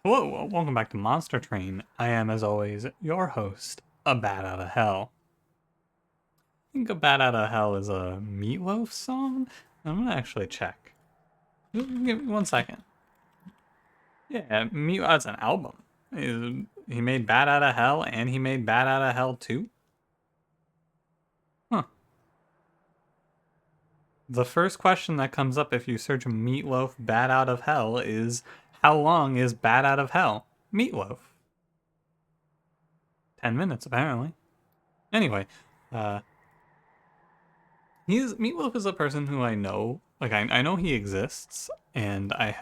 Hello, welcome back to Monster Train. I am, as always, your host, A Bat Out of Hell. I think A Bat Out of Hell is a Meatloaf song? I'm gonna actually check. Give me 1 second. Yeah, that's an album. He made Bat Out of Hell and he made Bat Out of Hell 2? Huh. The first question that comes up if you search Meatloaf Bat Out of Hell is, how long is Bat Out of Hell? Meatloaf. 10 minutes, apparently. Anyway, Meatloaf is a person who I know. Like, I know he exists, and I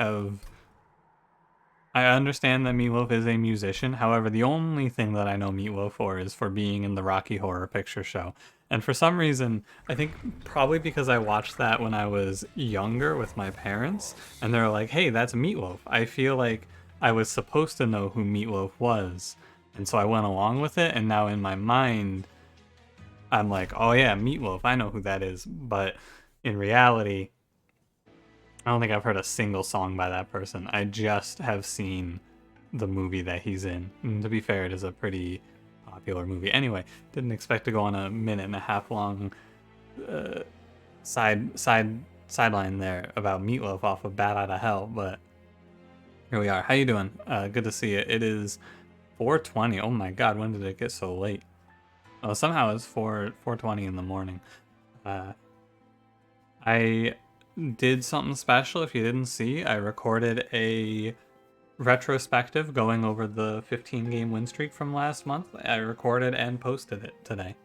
understand that Meatloaf is a musician. However, the only thing that I know Meatloaf for is for being in the Rocky Horror Picture Show. And for some reason, I think probably because I watched that when I was younger with my parents, and they're like, hey, that's Meatloaf. I feel like I was supposed to know who Meatloaf was. And so I went along with it, and now in my mind, I'm like, oh yeah, Meatloaf, I know who that is. But in reality, I don't think I've heard a single song by that person. I just have seen the movie that he's in. And to be fair, it is a pretty popular movie. Anyway, didn't expect to go on a 1.5 minute long sideline there about Meatloaf off of Bat Out of Hell, but here we are. How you doing? Good to see you. It is 4:20. Oh my god, when did it get so late? Oh, somehow it's 4:20 in the morning. I did something special. If you didn't see, I recorded a retrospective going over the 15 game win streak from last month. I recorded and posted it today.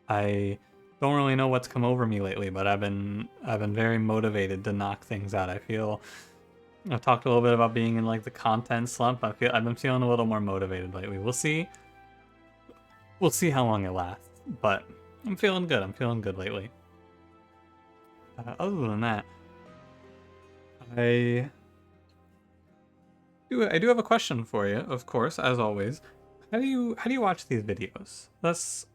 I don't really know what's come over me lately, but I've been very motivated to knock things out. I've talked a little bit about being in like the content slump. I've been feeling a little more motivated lately. We'll see how long it lasts, but I'm feeling good. I'm feeling good lately. Other than that, I do have a question for you, of course, as always. How do you watch these videos? That's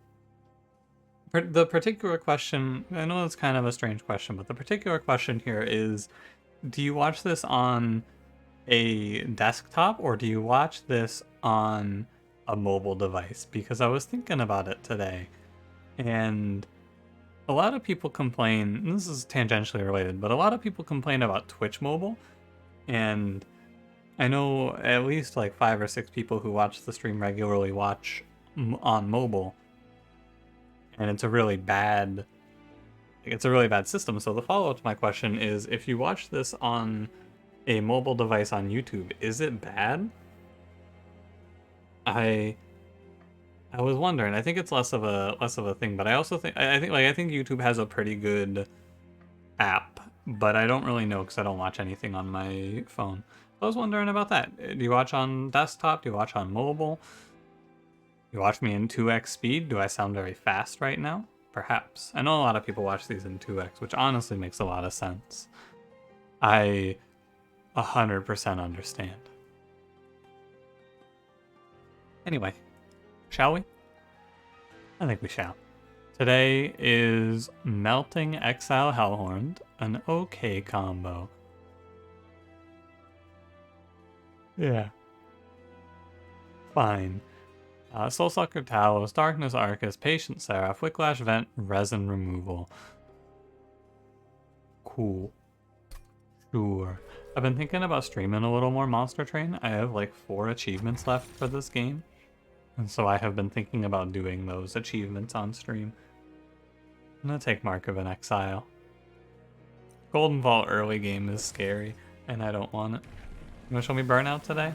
the particular question. I know it's kind of a strange question, but the particular question here is, do you watch this on a desktop or do you watch this on a mobile device? Because I was thinking about it today, and a lot of people complain, and this is tangentially related, but a lot of people complain about Twitch mobile, and I know at least like 5 or 6 people who watch the stream regularly watch on mobile, and it's a really bad system. So the follow-up to my question is, if you watch this on a mobile device on YouTube, is it bad? I was wondering. I think it's less of a thing, but I also think I think YouTube has a pretty good app, but I don't really know because I don't watch anything on my phone. I was wondering about that. Do you watch on desktop? Do you watch on mobile? You watch me in 2x speed? Do I sound very fast right now? Perhaps. I know a lot of people watch these in 2x, which honestly makes a lot of sense. I 100% understand. Anyway, shall we? I think we shall. Today is Melting Exile Hellhorned, an okay combo. Yeah. Fine. Soulsucker Talos, Darkness Arcus, Patient Seraph, Wicklash Vent, Resin Removal. Cool. Sure. I've been thinking about streaming a little more Monster Train. I have like 4 achievements left for this game, and so I have been thinking about doing those achievements on stream. I'm gonna take Mark of an Exile. Golden Vault early game is scary, and I don't want it. You wanna show me Burnout today?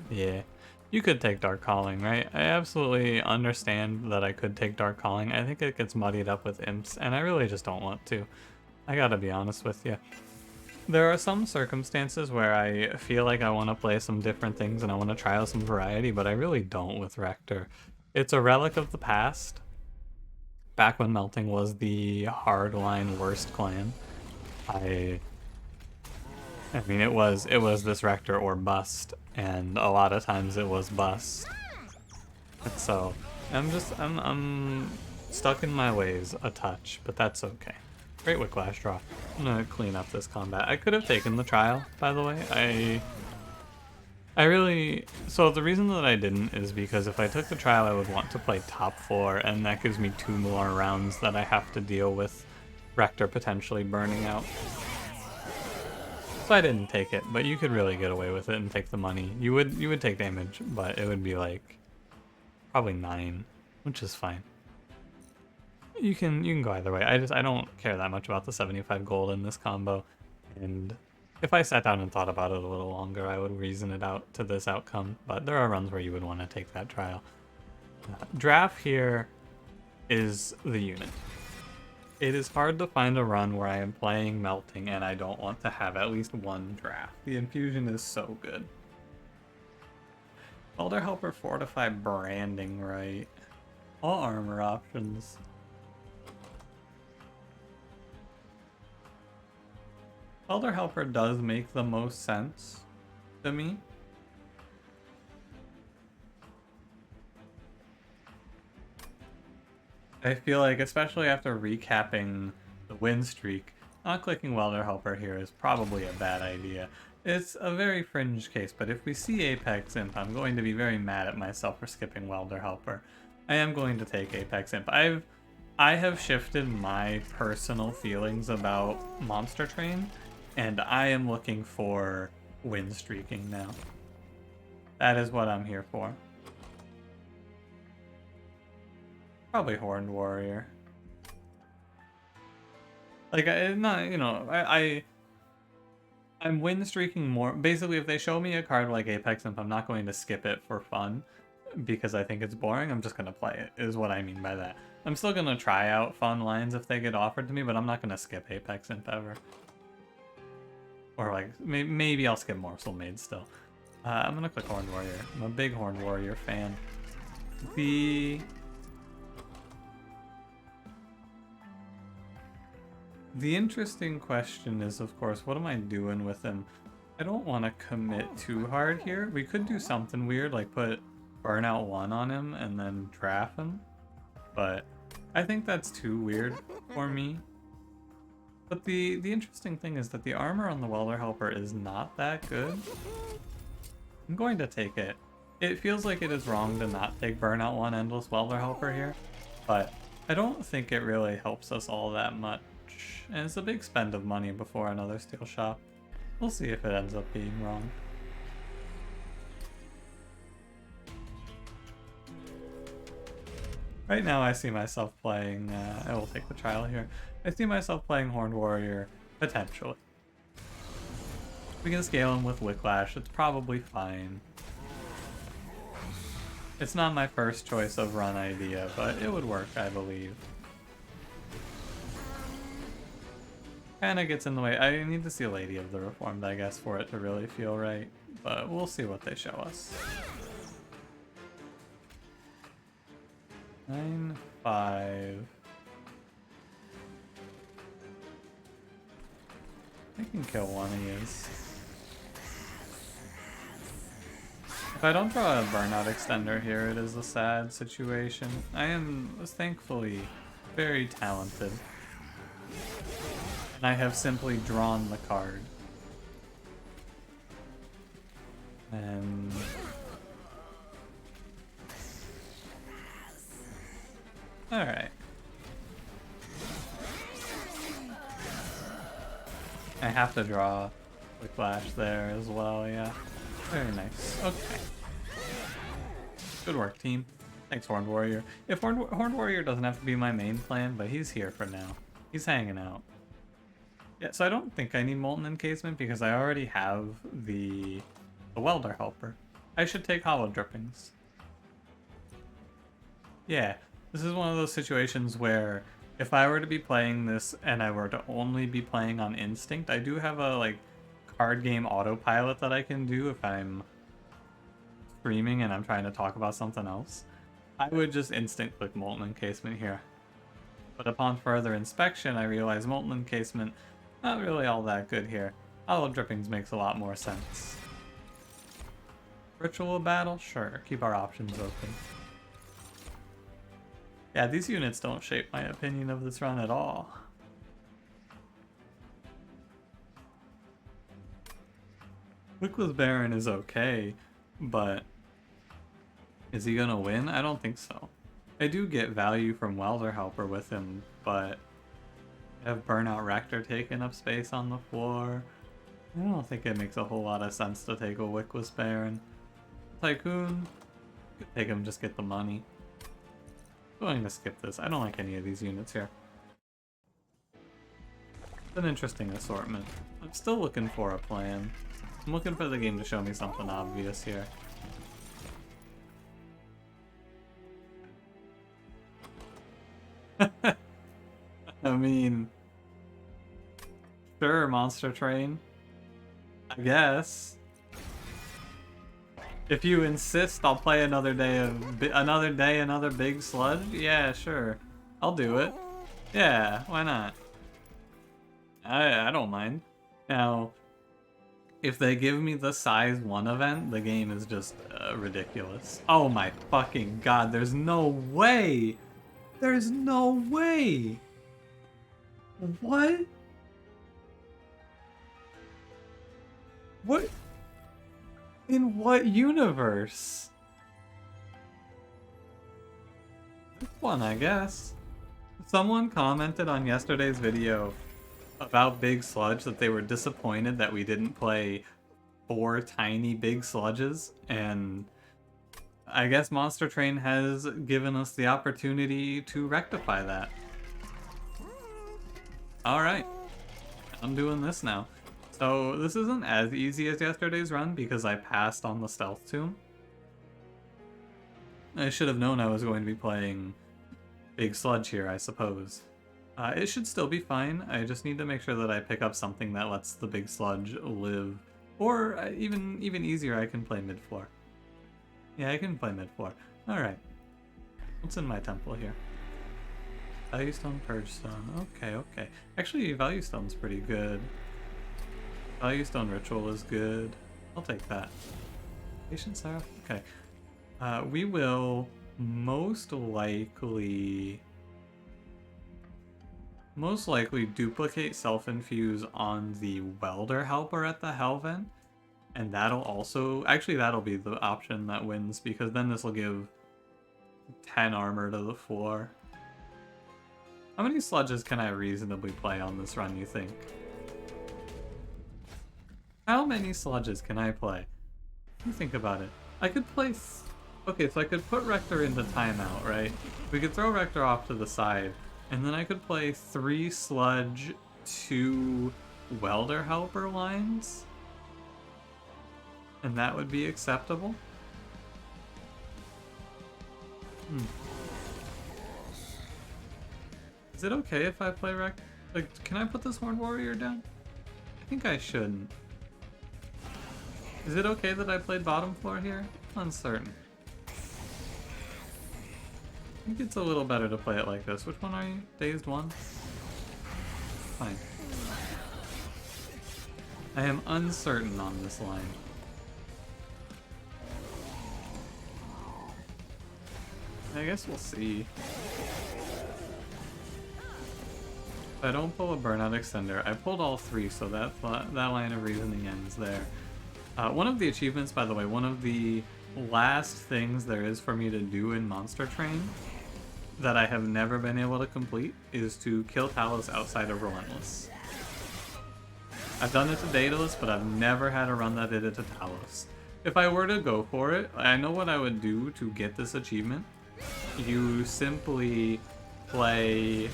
Yeah. You could take Dark Calling, right? I absolutely understand that I could take Dark Calling. I think it gets muddied up with imps, and I really just don't want to. I gotta be honest with you. There are some circumstances where I feel like I want to play some different things and I want to try out some variety, but I really don't with Rector. It's a relic of the past. Back when Melting was the hardline worst clan. I mean, it was this Rector or bust, and a lot of times it was bust. And so I'm stuck in my ways a touch, but that's okay. Great Wicklash draw. I'm gonna clean up this combat. I could have taken the trial, by the way. So the reason that I didn't is because if I took the trial, I would want to play top 4, and that gives me 2 more rounds that I have to deal with Rector potentially burning out. So I didn't take it, but you could really get away with it and take the money. You would take damage, but it would be like probably 9, which is fine. You can go either way. I don't care that much about the 75 gold in this combo, and if I sat down and thought about it a little longer, I would reason it out to this outcome. But there are runs where you would want to take that trial. Draft here is the unit. It is hard to find a run where I am playing Melting and I don't want to have at least one draft. The infusion is so good. Elder Helper Fortify branding right. All armor options. Elder Helper does make the most sense to me. I feel like, especially after recapping the win streak, not clicking Welder Helper here is probably a bad idea. It's a very fringe case, but if we see Apex Imp, I'm going to be very mad at myself for skipping Welder Helper. I am going to take Apex Imp. I have shifted my personal feelings about monstertrain, and I am looking for win streaking now. That is what I'm here for. Probably Horned Warrior. Like, I'm win streaking more. Basically, if they show me a card like Apex Imp, I'm not going to skip it for fun because I think it's boring. I'm just going to play it, is what I mean by that. I'm still going to try out fun lines if they get offered to me, but I'm not going to skip Apex Imp ever. Or, like, maybe I'll skip Morsel Maid still. I'm going to click Horned Warrior. I'm a big Horned Warrior fan. The interesting question is, of course, what am I doing with him? I don't want to commit too hard here. We could do something weird, like put Burnout 1 on him and then draft him. But I think that's too weird for me. But the interesting thing is that the armor on the Welder Helper is not that good. I'm going to take it. It feels like it is wrong to not take Burnout 1 Endless Welder Helper here, but I don't think it really helps us all that much. And it's a big spend of money before another steel shop. We'll see if it ends up being wrong. Right now I see myself playing, I will take the trial here. I see myself playing Horned Warrior, potentially. We can scale him with Wicklash, it's probably fine. It's not my first choice of run idea, but it would work, I believe. Kinda gets in the way. I need to see Lady of the Reformed, I guess, for it to really feel right. But we'll see what they show us. 9-5. I can kill one of these. If I don't draw a Burnout Extender here, it is a sad situation. I am thankfully very talented. And I have simply drawn the card. And alright. I have to draw Wicklash there as well, yeah. Very nice. Okay. Good work, team. Thanks, Horned Warrior. If Horned Warrior doesn't have to be my main plan, but he's here for now. He's hanging out. Yeah, so I don't think I need Molten Encasement because I already have the Welder Helper. I should take Hollow Drippings. Yeah, this is one of those situations where if I were to be playing this and I were to only be playing on Instinct, I do have a like card game autopilot that I can do if I'm streaming and I'm trying to talk about something else. I would just instant click Molten Encasement here. But upon further inspection, I realize Molten Encasement not really all that good here. Hollow Drippings makes a lot more sense. Ritual Battle? Sure, keep our options open. Yeah, these units don't shape my opinion of this run at all. Wickless Baron is okay. but is he gonna win? I don't think so. I do get value from Welder Helper with him, but I have Burnout Rector taking up space on the floor. I don't think it makes a whole lot of sense to take a Wickless Baron. Tycoon, could take him, just get the money. I'm going to skip this. I don't like any of these units here. It's an interesting assortment. I'm still looking for a plan. I'm looking for the game to show me something obvious here. I mean, sure, Monster Train. I guess. If you insist, I'll play another Big Sludge. Yeah, sure, I'll do it. Yeah, why not? I don't mind. Now, if they give me the size 1 event, the game is just ridiculous. Oh my fucking god! There's no way. There's no way. What? What? In what universe? This one, I guess. Someone commented on yesterday's video about Big Sludge that they were disappointed that we didn't play 4 tiny Big Sludges, and I guess Monster Train has given us the opportunity to rectify that. Alright, I'm doing this now. So this isn't as easy as yesterday's run because I passed on the Stealth Tomb. I should have known I was going to be playing Big Sludge here, I suppose. It should still be fine. I just need to make sure that I pick up something that lets the Big Sludge live. Or even easier, I can play mid-floor. Yeah, I can play mid-floor. Alright. What's in my temple here? Value Stone, Purge Stone. Okay. Actually, Value Stone's pretty good. Value Stone Ritual is good. I'll take that. Patient Seraph? Okay. We will most likely duplicate Self-Infuse on the Welder Helper at the Hellvent. And that'll also... Actually, that'll be the option that wins, because then this will give 10 armor to the floor. How many sludges can I reasonably play on this run, you think? How many sludges can I play? Let me think about it. I could play... Okay, so I could put Rector into timeout, right? We could throw Rector off to the side, and then I could play 3 sludge, 2 Welder Helper lines. And that would be acceptable. Is it okay if I play Rector? Like, can I put this Horned Warrior down? I think I shouldn't. Is it okay that I played bottom floor here? Uncertain. I think it's a little better to play it like this. Which one are you? Dazed 1? Fine. I am uncertain on this line. I guess we'll see. If I don't pull a Burnout Extender, I pulled all 3, so that line of reasoning ends there. One of the achievements, by the way, one of the last things there is for me to do in Monster Train that I have never been able to complete is to kill Talos outside of Relentless. I've done it to Daedalus, but I've never had a run that did it to Talos. If I were to go for it, I know what I would do to get this achievement. You simply play...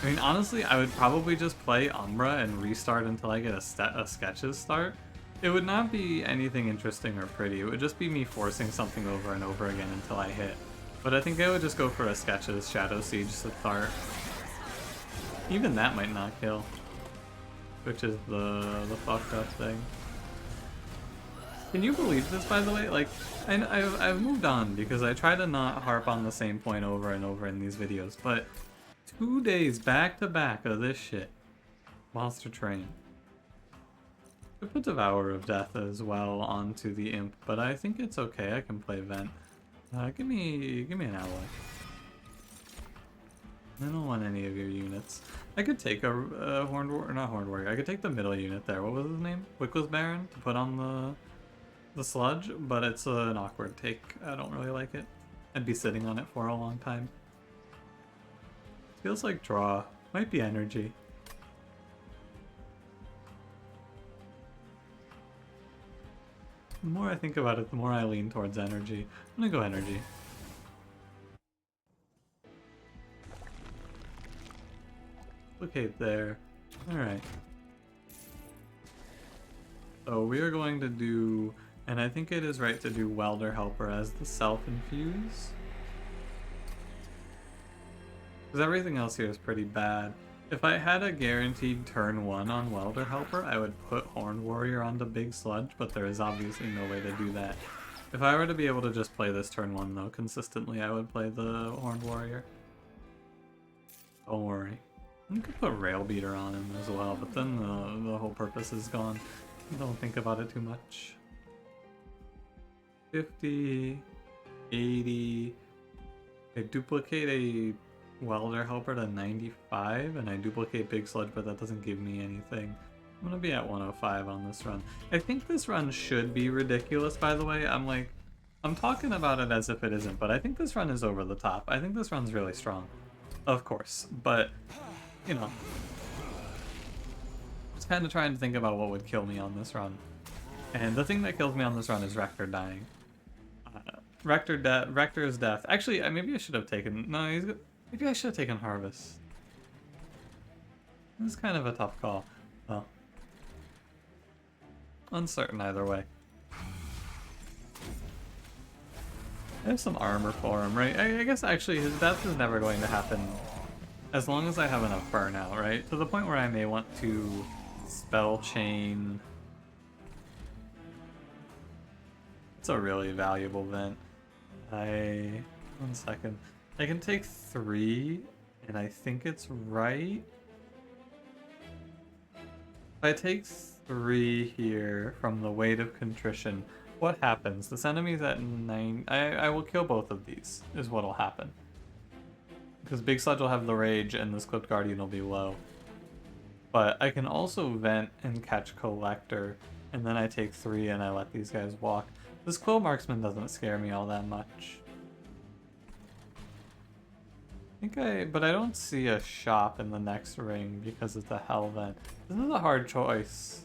I mean, honestly, I would probably just play Umbra and restart until I get a Sketches start. It would not be anything interesting or pretty. It would just be me forcing something over and over again until I hit. But I think I would just go for a Sketches Shadow Siege to start. Even that might not kill. Which is the fucked up thing. Can you believe this, by the way? Like, I've moved on because I try to not harp on the same point over and over in these videos, but 2 days back to back of this shit. Monster Train. I put Devourer of Death as well onto the Imp, but I think it's okay. I can play Vent. Give me an alloy. I don't want any of your units. I could take a Horned Warrior, not Horned Warrior. I could take the middle unit there. What was his name? Wickless Baron to put on the sludge, but it's an awkward take. I don't really like it. I'd be sitting on it for a long time. Feels like draw. Might be energy. The more I think about it, the more I lean towards energy. I'm gonna go energy. Okay, there. Alright. So we are going to do, and I think it is right to do Welder Helper as the self-infuse. Because everything else here is pretty bad. If I had a guaranteed turn 1 on Welder Helper, I would put Horned Warrior onto Big Sludge, but there is obviously no way to do that. If I were to be able to just play this turn 1 though, consistently, I would play the Horned Warrior. Don't worry. You could put Rail Beater on him as well, but then the whole purpose is gone. Don't think about it too much. 50, 80. I duplicate a Welder Helper to 95, and I duplicate Big Sludge, but that doesn't give me anything. I'm gonna be at 105 on this run. I think this run should be ridiculous, by the way. I'm talking about it as if it isn't, but I think this run is over the top. I think this run's really strong. Of course, but, you know. Just kind of trying to think about what would kill me on this run. And the thing that kills me on this run is Rector dying. Rector's death. Actually, maybe I should have taken... No, he's... Maybe I should have taken Harvest. This is kind of a tough call. Well, uncertain either way. I have some armor for him, right? I guess actually his death is never going to happen as long as I have enough burnout, right? To the point where I may want to spell chain. It's a really valuable vent. One second. I can take 3, and I think it's right. If I take 3 here from the Weight of Contrition, what happens? This enemy's at 9. I will kill both of these, is what'll happen. Because Big Sludge will have the Rage, and this Clipped Guardian will be low. But I can also vent and catch Collector, and then I take 3 and I let these guys walk. This Quill Marksman doesn't scare me all that much. But I don't see a shop in the next ring because it's a Hell Vent. This is a hard choice.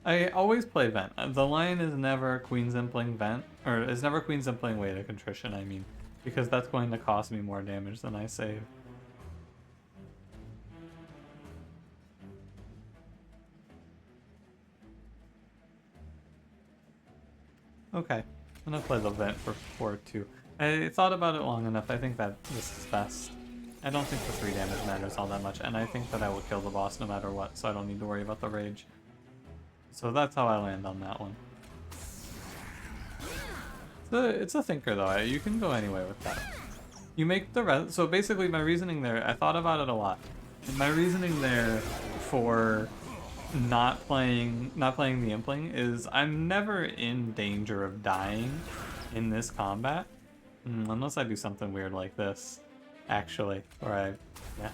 I always play Vent. The line is never Queen Zimpling Vent, or is never Queen Zimpling Weight of Contrition, I mean, because that's going to cost me more damage than I save. Okay. I'm gonna play the vent for 4-2. I thought about it long enough. I think that this is best. I don't think the 3 damage matters all that much, and I think that I will kill the boss no matter what, so I don't need to worry about the rage. So that's how I land on that one. It's a thinker though. You can go anyway with that. You make the rest. So basically, my reasoning there. I thought about it a lot. And my reasoning there for not playing the Impling is I'm never in danger of dying in this combat, unless I do something weird like this, actually, or yeah,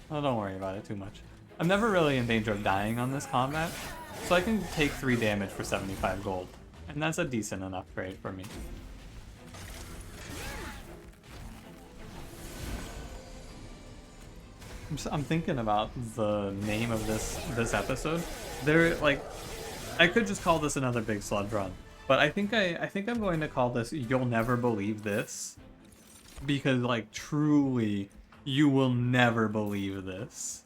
well, don't worry about it too much. I'm never really in danger of dying on this combat, so I can take 3 damage for 75 gold, and that's a decent enough trade for me. I'm thinking about the name of this episode. I could just call this another Big Sludge run, but I think I'm going to call this "You'll Never Believe This," because like truly, you will never believe this.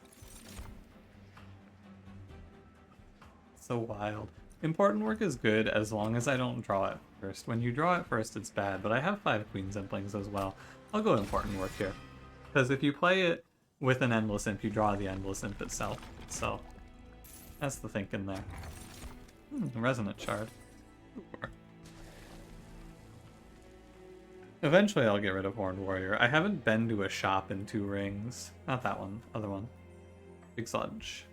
So wild. Important work is good as long as I don't draw it first. When you draw it first, it's bad. But I have 5 Queen Zimplings as well. I'll go important work here, because if you play it with an Endless Imp, you draw the Endless Imp itself. So that's the thinking there. Resonant Shard. Sure. Eventually I'll get rid of Horned Warrior. I haven't been to a shop in 2 rings. Not that one, other one. Big Sludge.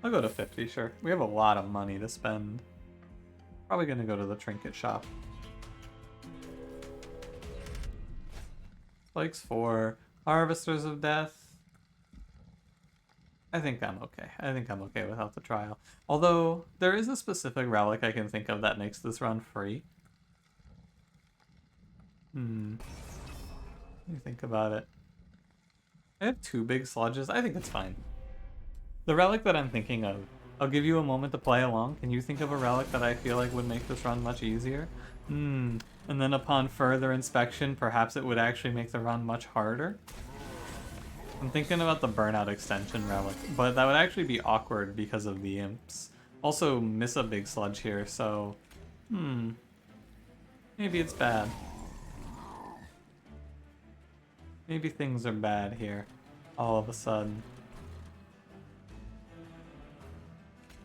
I'll go to 50, sure. We have a lot of money to spend. Probably gonna go to the trinket shop. Spikes 4. Harvesters of Death. I think I'm okay. I think I'm okay without the trial. Although, there is a specific relic I can think of that makes this run free. Let me think about it. I have 2 big sludges. I think it's fine. The relic that I'm thinking of, I'll give you a moment to play along. Can you think of a relic that I feel like would make this run much easier? And then upon further inspection, perhaps it would actually make the run much harder. I'm thinking about the Burnout Extension relic, but that would actually be awkward because of the imps. Also, miss a big sludge here, so... Maybe it's bad. Maybe things are bad here, all of a sudden.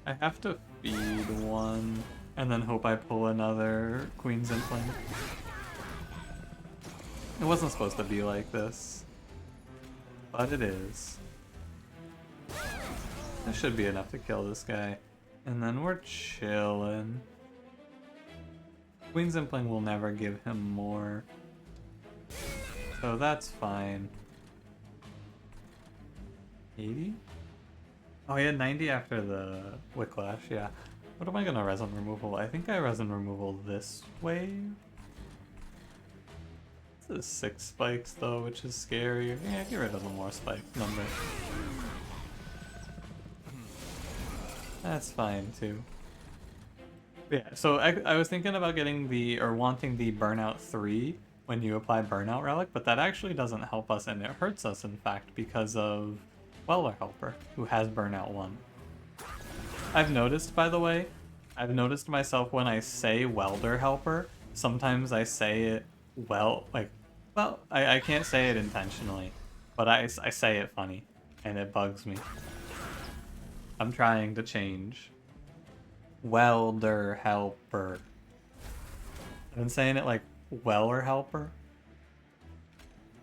I have to feed one, and then hope I pull another Queen's Implant. It wasn't supposed to be like this, but it is. That should be enough to kill this guy. And then we're chillin'. Queen's Implant will never give him more, so that's fine. 80? Oh, he had 90 after the Wicklash, yeah. What am I gonna resin removal? I think I resin removal this way. This is 6 spikes though, which is scary. Yeah, get rid of the more spike number. That's fine too. Yeah, so I was thinking about getting the, or wanting the Burnout 3 when you apply Burnout Relic, but that actually doesn't help us and it hurts us in fact because of Welder Helper, who has Burnout 1. I've noticed, by the way, I've noticed myself when I say Welder Helper, sometimes I say it I can't say it intentionally, but I say it funny, and it bugs me. I'm trying to change. Welder Helper. I've been saying it like Weller Helper.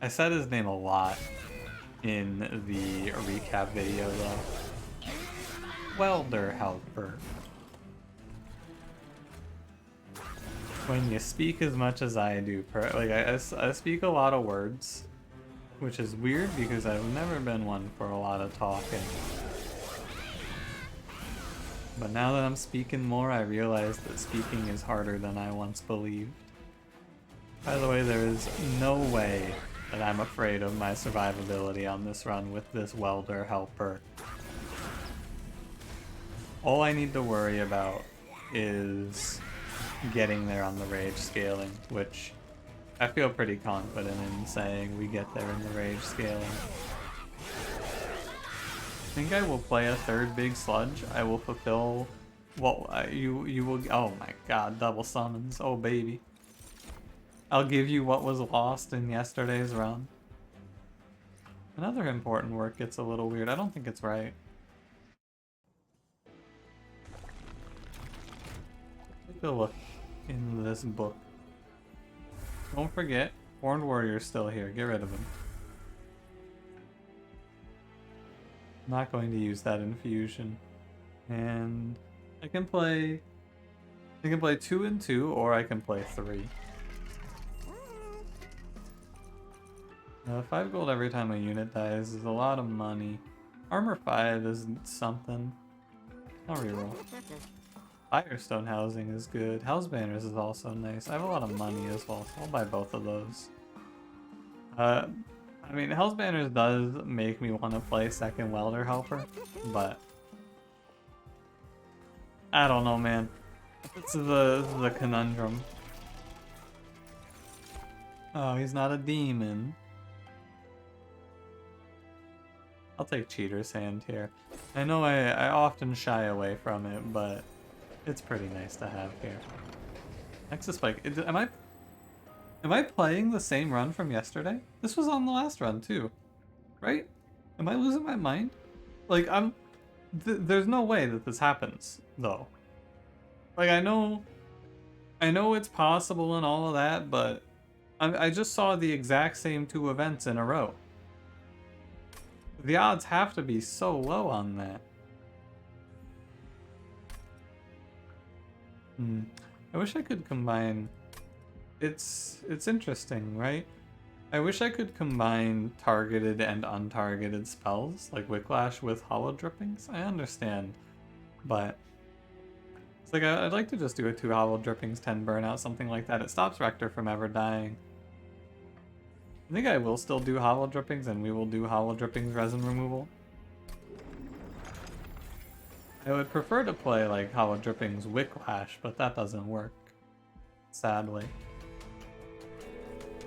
I said his name a lot in the recap video though. Welder Helper. When you speak as much as I do, I speak a lot of words, which is weird because I've never been one for a lot of talking. But now that I'm speaking more, I realize that speaking is harder than I once believed. By the way, there is no way that I'm afraid of my survivability on this run with this Welder Helper. All I need to worry about is getting there on the rage scaling, which I feel pretty confident in saying we get there in the rage scaling. I think I will play a 3rd Big Sludge. I will fulfill what you will. Oh my god, double summons. Oh baby. I'll give you what was lost in yesterday's run. Another important work gets a little weird. I don't think it's right. Take a look in this book. Don't forget, Horned Warrior's still here. Get rid of him. I'm not going to use that infusion. And I can play 2 and 2, or I can play 3. 5 gold every time a unit dies is a lot of money. Armor 5 is something. I'll reroll. Firestone housing is good. Hell's Banners is also nice. I have a lot of money as well, so I'll buy both of those. I mean, Hell's Banners does make me want to play 2nd Welder Helper, but I don't know, man. This is the conundrum. Oh, he's not a demon. I'll take Cheater's Hand here. I know I often shy away from it, but it's pretty nice to have here. Nexus Spike. Am I playing the same run from yesterday? This was on the last run too, right? Am I losing my mind? Like there's no way that this happens though. Like I know it's possible and all of that, but I just saw the exact same 2 events in a row. The odds have to be so low on that. I wish I could combine. It's interesting, right? I wish I could combine targeted and untargeted spells, like Wicklash with Hollow Drippings. I understand, but it's like I'd like to just do a 2 Hollow Drippings, 10 Burnout, something like that. It stops Rector from ever dying. I think I will still do Hollow Drippings, and we will do Hollow Drippings Resin Removal. I would prefer to play like Hollow Drippings Wicklash, but that doesn't work, sadly.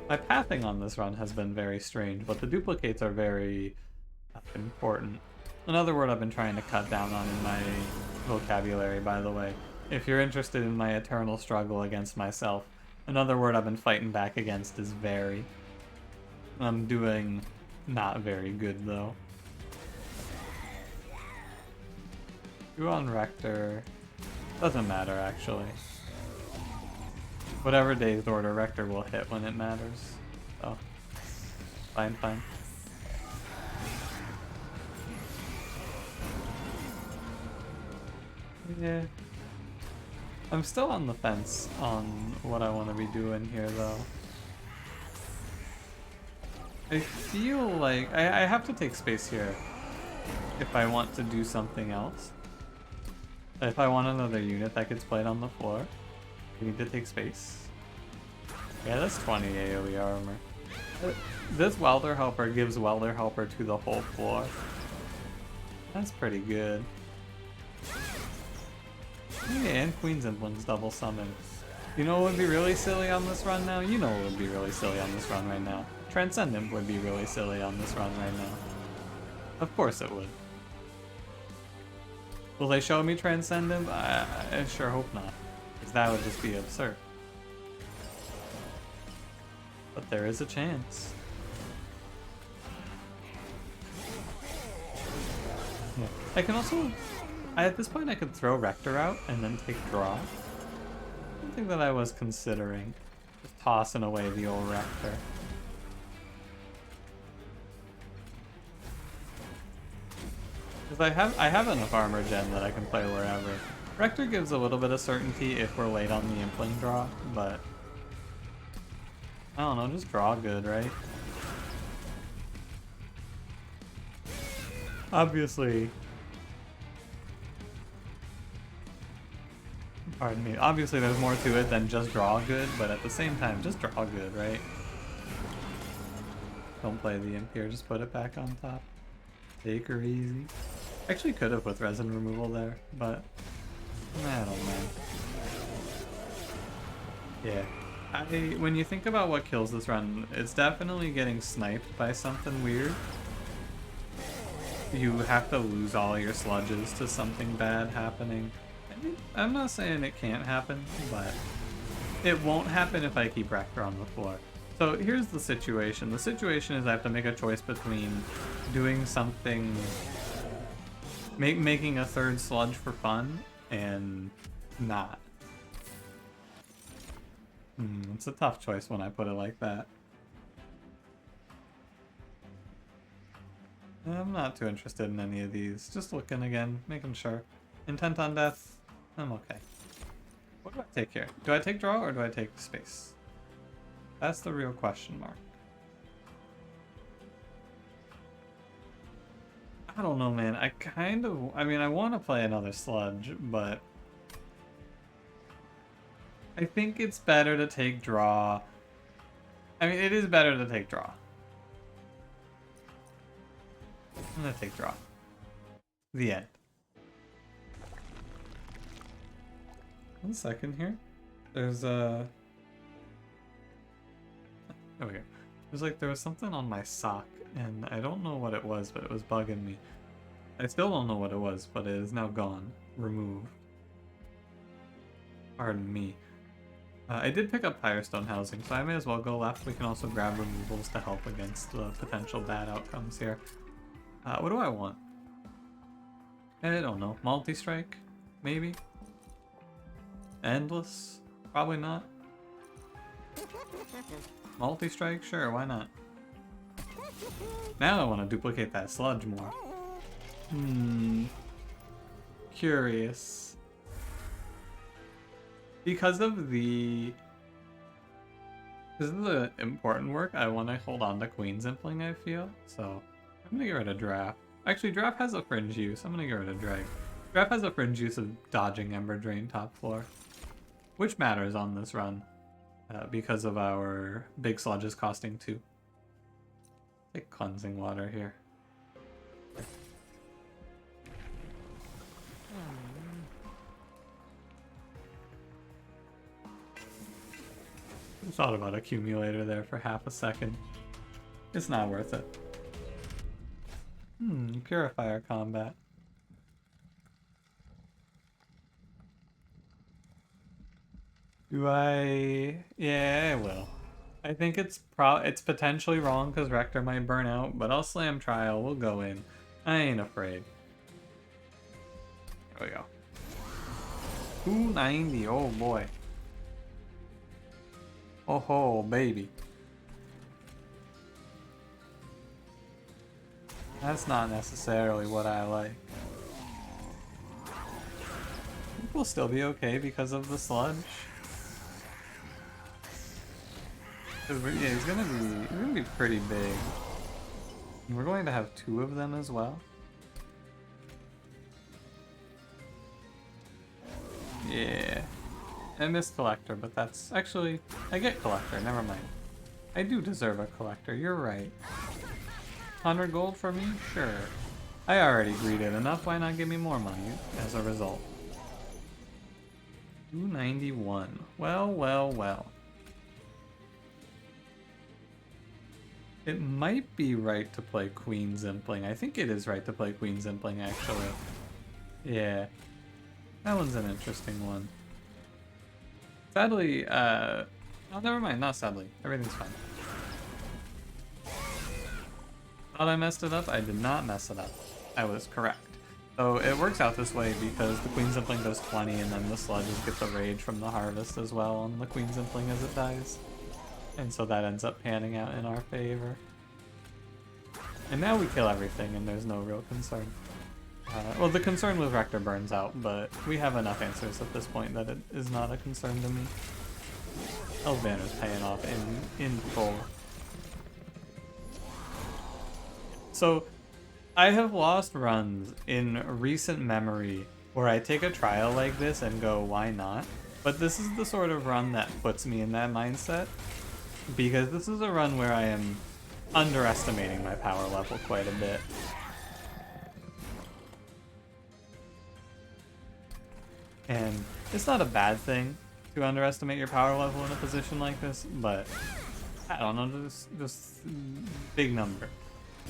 My pathing on this run has been very strange, but the duplicates are very important. Another word I've been trying to cut down on in my vocabulary, by the way. If you're interested in my eternal struggle against myself, another word I've been fighting back against is very. I'm doing not very good, though. 2 on Rector. Doesn't matter, actually. Whatever Dazed Order, Rector will hit when it matters. So, fine. Yeah. I'm still on the fence on what I want to be doing here, though. I feel like I have to take space here if I want to do something else. If I want another unit that gets played on the floor, we need to take space. Yeah, that's 20 AoE armor. This Welder Helper gives Welder Helper to the whole floor. That's pretty good. Yeah, and Queen's Emblem's double summon. You know what would be really silly on this run now? You know what would be really silly on this run right now. Transcendent would be really silly on this run right now. Of course it would. Will they show me Transcendent? I sure hope not, because that would just be absurd. But there is a chance. Yeah. I can also... at this point I could throw Rector out and then take draw. Something that I was considering. Just tossing away the old Rector. Because I have enough armor gen that I can play wherever. Rector gives a little bit of certainty if we're late on the Impling draw, but I don't know, just draw good, right? Obviously, pardon me, obviously there's more to it than just draw good, but at the same time, just draw good, right? Don't play the Imp here, just put it back on top. Take her easy. Actually could have with resin removal there, but I don't know. Yeah. When you think about what kills this run, it's definitely getting sniped by something weird. You have to lose all your sludges to something bad happening. I mean, I'm not saying it can't happen, but it won't happen if I keep Rector on the floor. So here's the situation. The situation is I have to make a choice between doing something, making a third sludge for fun, and not. It's a tough choice when I put it like that. I'm not too interested in any of these. Just looking again, making sure. Intent on death, I'm okay. What do I take here? Do I take draw or do I take space? That's the real question mark. I don't know, man. I mean, I want to play another sludge, but I think it's better to take draw. I mean, it is better to take draw. I'm gonna take draw. The end. 1 second here. There's a... There we go. There was something on my sock, and I don't know what it was, but it was bugging me. I still don't know what it was, but it is now gone. Removed. Pardon me. I did pick up Firestone Housing, so I may as well go left. We can also grab removals to help against the potential bad outcomes here. What do I want? I don't know. Multi-strike? Maybe? Endless? Probably not. Multi-strike? Sure, why not? Now I want to duplicate that sludge more. Curious. Because of the... This is the important work. I want to hold on to Queen's Impling, I feel. So I'm going to get rid of Draft. Actually, Draft has a fringe use. I'm going to get rid of Drag. Draft has a fringe use of dodging Ember Drain top floor, which matters on this run because of our Big Sludges costing 2. Take Cleansing Water here. I thought about Accumulator there for half a second. It's not worth it. Purifier combat. Do I? Yeah, I will. I think it's potentially wrong because Rector might burn out, but I'll slam Trial. We'll go in. I ain't afraid. There we go. 290. Oh boy. Oh ho, baby. That's not necessarily what I like. I think we'll still be okay because of the sludge. Yeah, he's gonna be pretty big. And we're going to have 2 of them as well. Yeah. I missed Collector, but that's actually... I get Collector, never mind. I do deserve a Collector, you're right. 100 gold for me? Sure. I already greeted enough, why not give me more money as a result? 291. Well, well, well. It might be right to play Queen's Impling. I think it is right to play Queen's Impling, actually. Yeah. That one's an interesting one. Sadly, oh, never mind, not sadly. Everything's fine. Thought I messed it up? I did not mess it up. I was correct. So it works out this way because the Queen's Impling does 20 and then the Sludges get the Rage from the Harvest as well on the Queen's Impling as it dies. And so that ends up panning out in our favor. And now we kill everything and there's no real concern. Well, the concern was Rector burns out, but we have enough answers at this point that it is not a concern to me. Hellbanner's paying off in full. So, I have lost runs in recent memory where I take a trial like this and go, why not? But this is the sort of run that puts me in that mindset, because this is a run where I am underestimating my power level quite a bit. And it's not a bad thing to underestimate your power level in a position like this, but I don't know, just big number.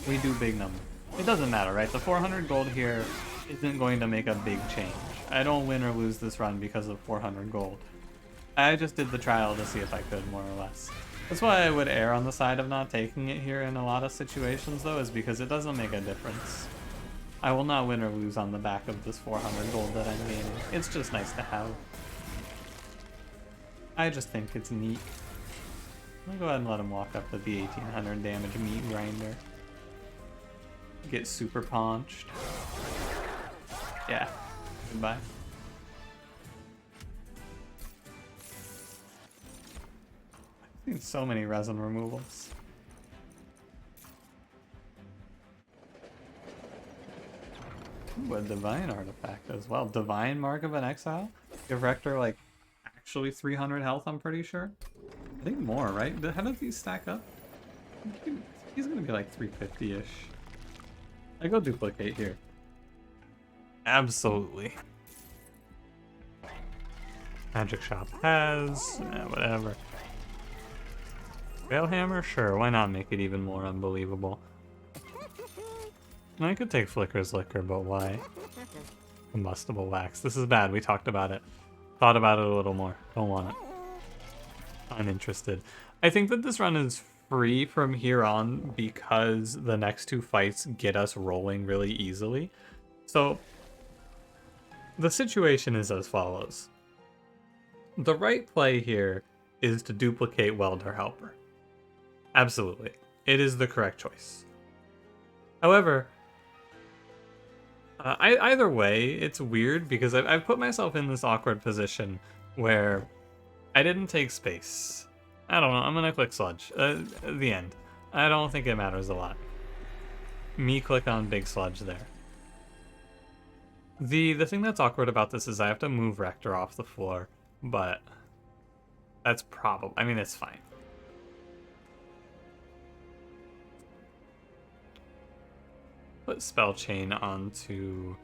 We do big number. It doesn't matter, right? The 400 gold here isn't going to make a big change. I don't win or lose this run because of 400 gold. I just did the trial to see if I could, more or less. That's why I would err on the side of not taking it here in a lot of situations, though, is because it doesn't make a difference. I will not win or lose on the back of this 400 gold that I'm gaining. It's just nice to have. I just think it's neat. I'll go ahead and let him walk up with the 1800 damage meat grinder. Get super paunched. Yeah. Goodbye. I've seen so many resin removals. Ooh, a divine artifact as well. Divine Mark of an Exile? Give Rector like actually 300 health, I'm pretty sure. I think more, right? How does these stack up? He's gonna be like 350-ish. I go duplicate here. Absolutely. Magic Shop has, whatever. Railhammer? Sure, why not make it even more unbelievable? I could take Flicker's Liquor, but why? Combustible Wax. This is bad, we talked about it. Thought about it a little more. Don't want it. Uninterested. I think that this run is free from here on because the next 2 fights get us rolling really easily. So, the situation is as follows. The right play here is to duplicate Welder Helper. Absolutely. It is the correct choice. However, either way, it's weird because I've put myself in this awkward position where I didn't take space. I don't know. I'm gonna click Sludge. The end. I don't think it matters a lot. Me click on Big Sludge there. The thing that's awkward about this is I have to move Rector off the floor, but that's probably... I mean, it's fine. Put Spell Chain onto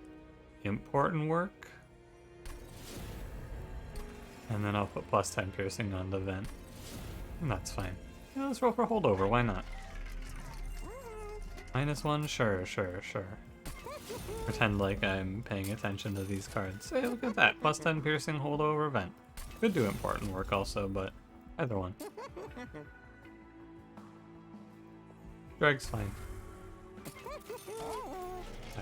Important Work. And then I'll put plus 10 Piercing on the Vent. And that's fine. Yeah, let's roll for Holdover, why not? -1, sure. Pretend like I'm paying attention to these cards. Hey, look at that. Plus 10 Piercing, Holdover, Vent. Could do Important Work also, but either one. Drag's fine.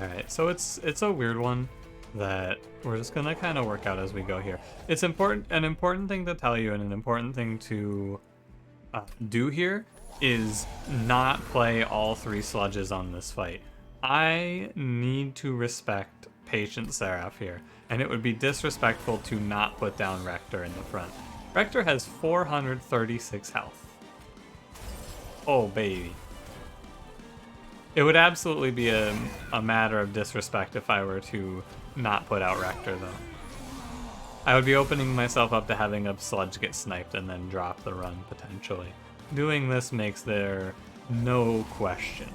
Alright, so it's a weird one that we're just gonna kind of work out as we go here. It's an important thing to tell you and an important thing to do here is not play all 3 sludges on this fight. I need to respect Patient Seraph here, and it would be disrespectful to not put down Rector in the front. Rector has 436 health. Oh, baby. It would absolutely be a matter of disrespect if I were to not put out Rector, though. I would be opening myself up to having a Sludge get sniped and then drop the run, potentially. Doing this makes there no question.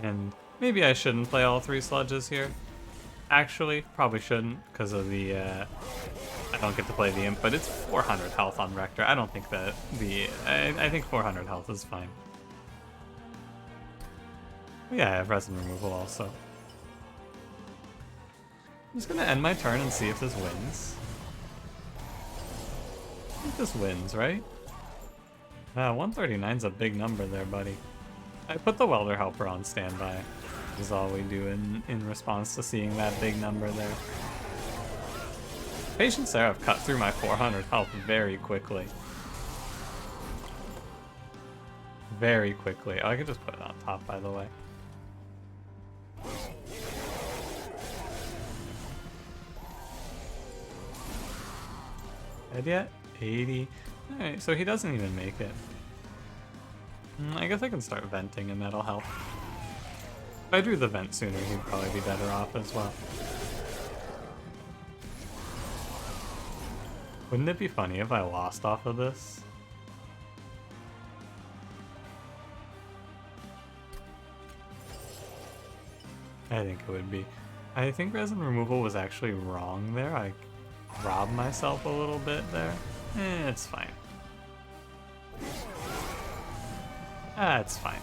And maybe I shouldn't play all 3 Sludges here. Actually, probably shouldn't, because of the... I don't get to play the Imp, but it's 400 health on Rector. I don't think that I think 400 health is fine. Yeah, I have Resin Removal also. I'm just gonna end my turn and see if this wins. I think this wins, right? 139's a big number there, buddy. I put the Welder Helper on standby. Is all we do in response to seeing that big number there. Patient Seraph cut through my 400 health very quickly. Very quickly. Oh, I could just put it on top, by the way. Dead yet? 80. Alright, so he doesn't even make it. I guess I can start venting and that'll help. If I drew the vent sooner, he'd probably be better off as well. Wouldn't it be funny if I lost off of this? I think it would be. I think Resin Removal was actually wrong there. I robbed myself a little bit there. It's fine. It's fine.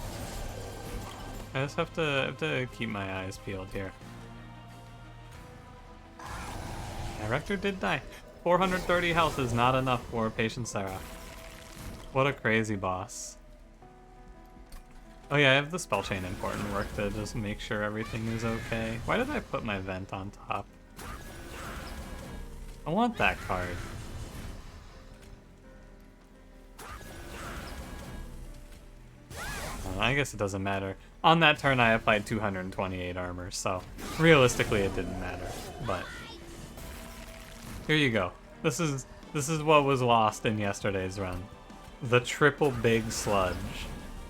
I just have to keep my eyes peeled here. Yeah, Rector did die. 430 health is not enough for Patient Seraph. What a crazy boss. Oh yeah, I have the Spell Chain Important Work to just make sure everything is okay. Why did I put my Vent on top? I want that card. I guess it doesn't matter. On that turn I applied 228 armor, so realistically it didn't matter. But here you go. This is what was lost in yesterday's run. The triple Big Sludge.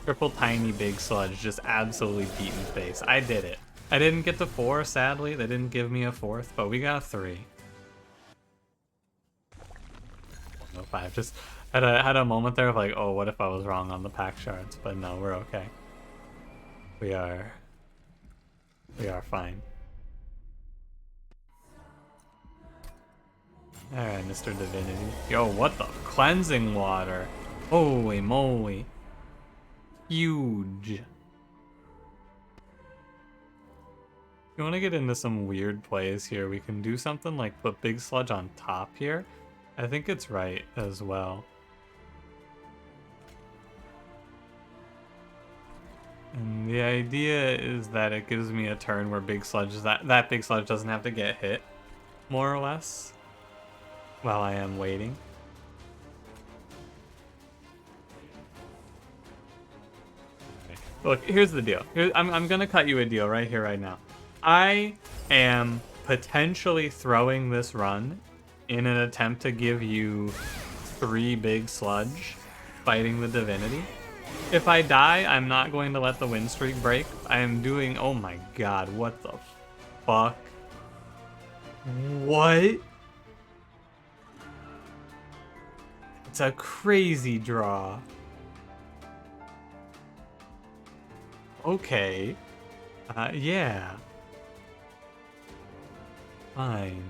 Triple tiny Big Sludge just absolutely beaten face. I did it. I didn't get to 4, sadly. They didn't give me a 4th, but we got 3. 105. Just had a moment there of like, oh, what if I was wrong on the pack shards? But no, we're okay. We are fine. Alright, Mr. Divinity. Yo, what the? Cleansing water. Holy moly. Huge. You want to get into some weird plays here, we can do something like put Big Sludge on top here. I think it's right as well. And the idea is that it gives me a turn where Big Sludge, that Big Sludge doesn't have to get hit, more or less, while I am waiting. Okay. Look, here's the deal. I'm gonna cut you a deal right here, right now. I am potentially throwing this run in an attempt to give you 3 Big Sludge fighting the Divinity. If I die, I'm not going to let the win streak break. I am doing... Oh my god, what the fuck? What? It's a crazy draw. Okay. Yeah. Fine.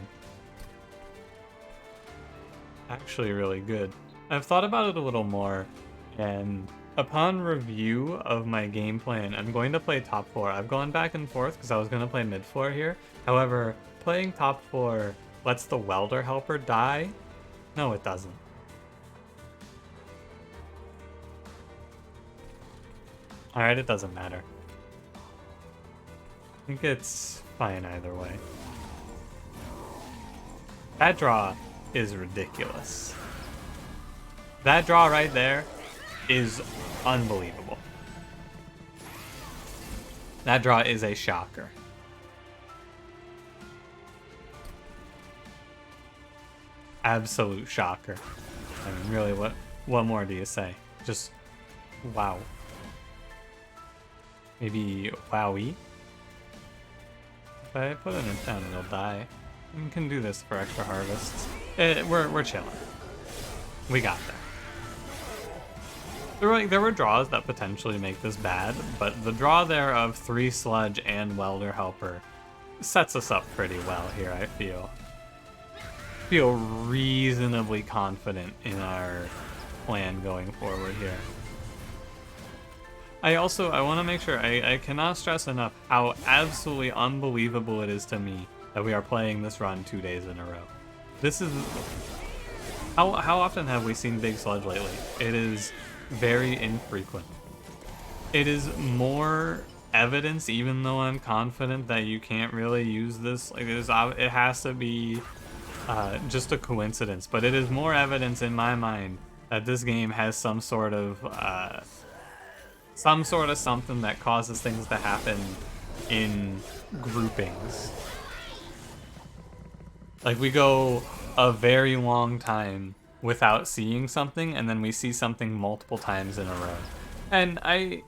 Actually really good. I've thought about it a little more, and upon review of my game plan, I'm going to play top 4. I've gone back and forth because I was going to play mid 4 here. However, playing top 4 lets the welder helper die. No, it doesn't. Alright, it doesn't matter. I think it's fine either way. That draw is ridiculous. That draw right there is unbelievable. That draw is a shocker. Absolute shocker. I mean, really, what more do you say? Just wow. Maybe wowie? If I put it in town, it'll die. We can do this for extra harvests. We're chilling. We got there. There were draws that potentially make this bad, but the draw there of 3 Sludge and Welder Helper sets us up pretty well here, I feel. Feel reasonably confident in our plan going forward here. I want to make sure, I cannot stress enough how absolutely unbelievable it is to me that we are playing this run 2 days in a row. This is... How often have we seen Big Sludge lately? It is very infrequent. It is more evidence, even though I'm confident that you can't really use this. Like, it has to be just a coincidence, but it is more evidence in my mind that this game has some sort of something that causes things to happen in groupings. Like, we go a very long time without seeing something, and then we see something multiple times in a row. And I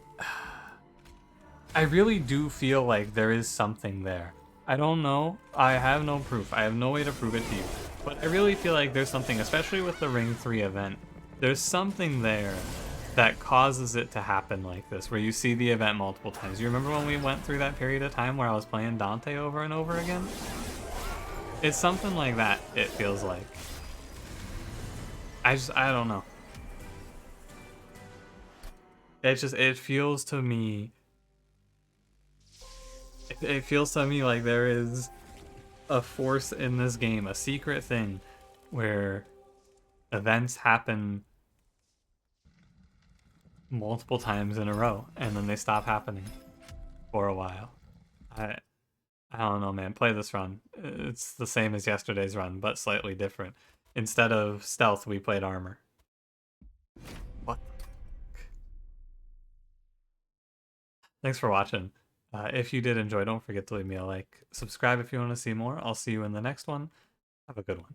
really do feel like there is something there. I don't know. I have no proof. I have no way to prove it to you. But I really feel like there's something, especially with the Ring 3 event, there's something there that causes it to happen like this, where you see the event multiple times. You remember when we went through that period of time where I was playing Dante over and over again? It's something like that, it feels like. I don't know. It feels to me... It feels to me like there is a force in this game, a secret thing, where events happen multiple times in a row, and then they stop happening for a while. I don't know, man. Play this run. It's the same as yesterday's run, but slightly different. Instead of stealth, we played armor. What the fuck? Thanks for watching. If you did enjoy, don't forget to leave me a like. Subscribe if you want to see more. I'll see you in the next one. Have a good one.